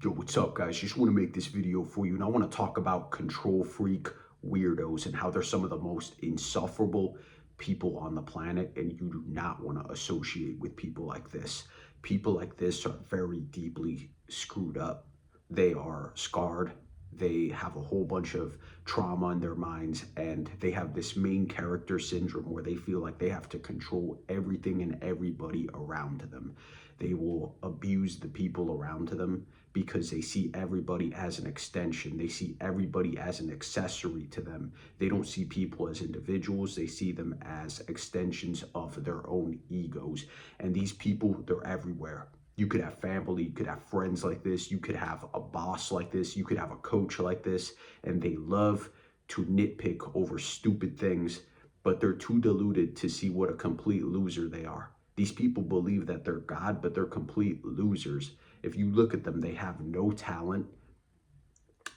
Yo, what's up, guys? Just want to make this video for you, and I want to talk about control freak weirdos and how they're some of the most insufferable people on the planet, and you do not want to associate with people like this. People like this are very deeply screwed up. They are scarred. They have a whole bunch of trauma in their minds, and they have this main character syndrome where they feel like they have to control everything and everybody around them. They will abuse the people around them because they see everybody as an extension. They see everybody as an accessory to them. They don't see people as individuals. They see them as extensions of their own egos. And these people, they're everywhere. You could have family, you could have friends like this, you could have a boss like this, you could have a coach like this, and they love to nitpick over stupid things, but they're too deluded to see what a complete loser they are. These people believe that they're God, but they're complete losers. If you look at them, they have no talent,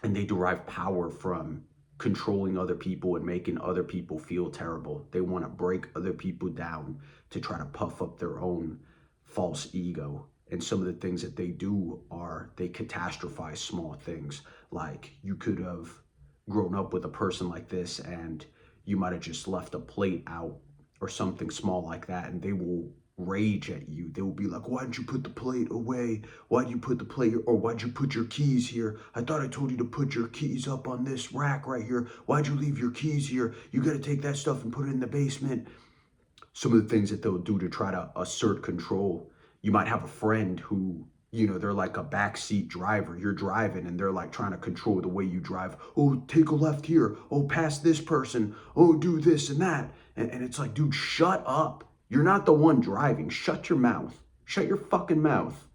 and they derive power from controlling other people and making other people feel terrible. They want to break other people down to try to puff up their own false ego. And some of the things that they do are they catastrophize small things. Like, you could have grown up with a person like this and you might have just left a plate out or something small like that, and they will rage at you. They will be like, why did you put the plate away? Why did you put the plate, or why'd you put your keys here? I thought I told you to put your keys up on this rack right here. Why'd you leave your keys here? You got to take that stuff and put it in the basement. Some of the things that they'll do to try to assert control. You might have a friend who, they're like a backseat driver. You're driving and they're like trying to control the way you drive. Oh, take a left here. Oh, pass this person. Oh, do this and that. And it's like, dude, shut up. You're not the one driving. Shut your mouth. Shut your fucking mouth.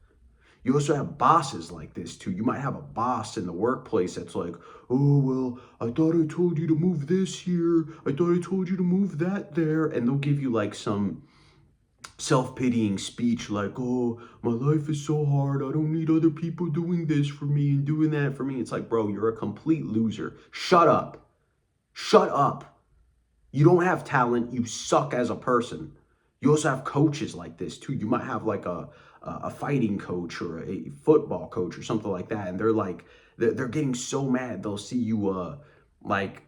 You also have bosses like this too. You might have a boss in the workplace that's like, oh, well, I thought I told you to move this here. I thought I told you to move that there. And they'll give you like some self-pitying speech like, oh, my life is so hard. I don't need other people doing this for me and doing that for me. It's like, bro, you're a complete loser. Shut up. Shut up. You don't have talent. You suck as a person. You also have coaches like this too. You might have like a fighting coach or a football coach or something like that, and they're like, they're getting so mad they'll see you like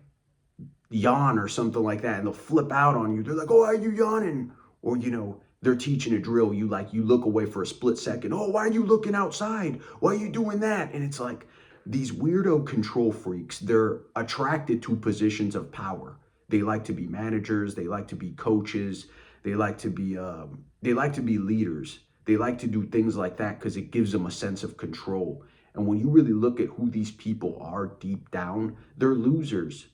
yawn or something like that, and they'll flip out on you. They're like, oh, why are you yawning? Or they're teaching a drill. You look away for a split second. Oh, why are you looking outside? Why are you doing that? And it's like, these weirdo control freaks, they're attracted to positions of power. They like to be managers. They like to be coaches. They like to be leaders. They like to do things like that because it gives them a sense of control. And when you really look at who these people are deep down, they're losers.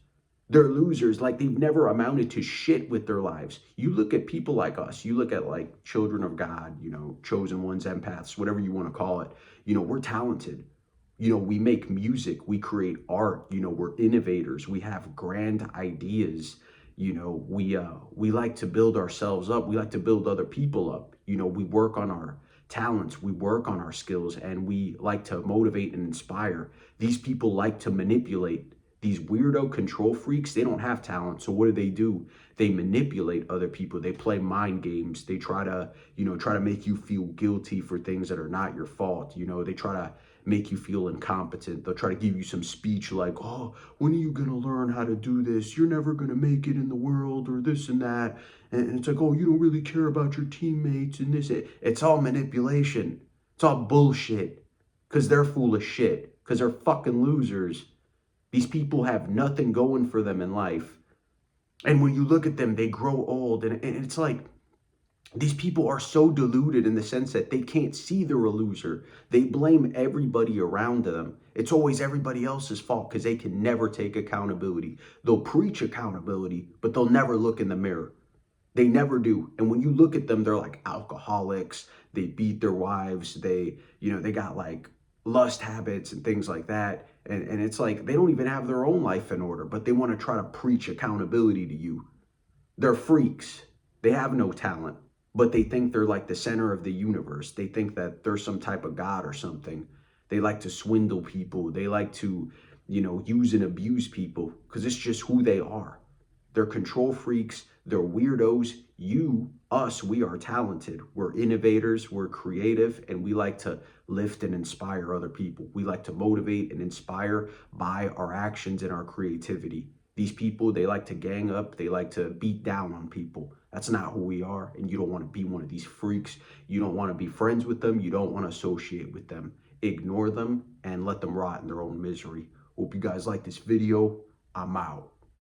They're losers. Like, they've never amounted to shit with their lives. You look at people like us. You look at like children of God, chosen ones, empaths, whatever you want to call it. We're talented. We make music, we create art, we're innovators, we have grand ideas, we like to build ourselves up, we like to build other people up, we work on our talents, we work on our skills, and we like to motivate and inspire. These people like to manipulate. These weirdo control freaks, they don't have talent, so what do? They manipulate other people. They play mind games. They try to, make you feel guilty for things that are not your fault. They try to make you feel incompetent. They'll try to give you some speech like, oh, when are you going to learn how to do this? You're never going to make it in the world, or this and that. And it's like, oh, you don't really care about your teammates and this. It's all manipulation. It's all bullshit, because they're full of shit, because they're fucking losers. These people have nothing going for them in life. And when you look at them, they grow old. And it's like, these people are so deluded in the sense that they can't see they're a loser. They blame everybody around them. It's always everybody else's fault because they can never take accountability. They'll preach accountability, but they'll never look in the mirror. They never do. And when you look at them, they're like alcoholics. They beat their wives. They got like lust habits and things like that. And it's like, they don't even have their own life in order, but they want to try to preach accountability to you. They're freaks. They have no talent, but they think they're like the center of the universe. They think that they're some type of God or something. They like to swindle people. They like to, use and abuse people because it's just who they are. They're control freaks. They're weirdos. We are talented. We're innovators. We're creative. And we like to lift and inspire other people. We like to motivate and inspire by our actions and our creativity. These people, they like to gang up. They like to beat down on people. That's not who we are. And you don't want to be one of these freaks. You don't want to be friends with them. You don't want to associate with them. Ignore them and let them rot in their own misery. Hope you guys like this video. I'm out.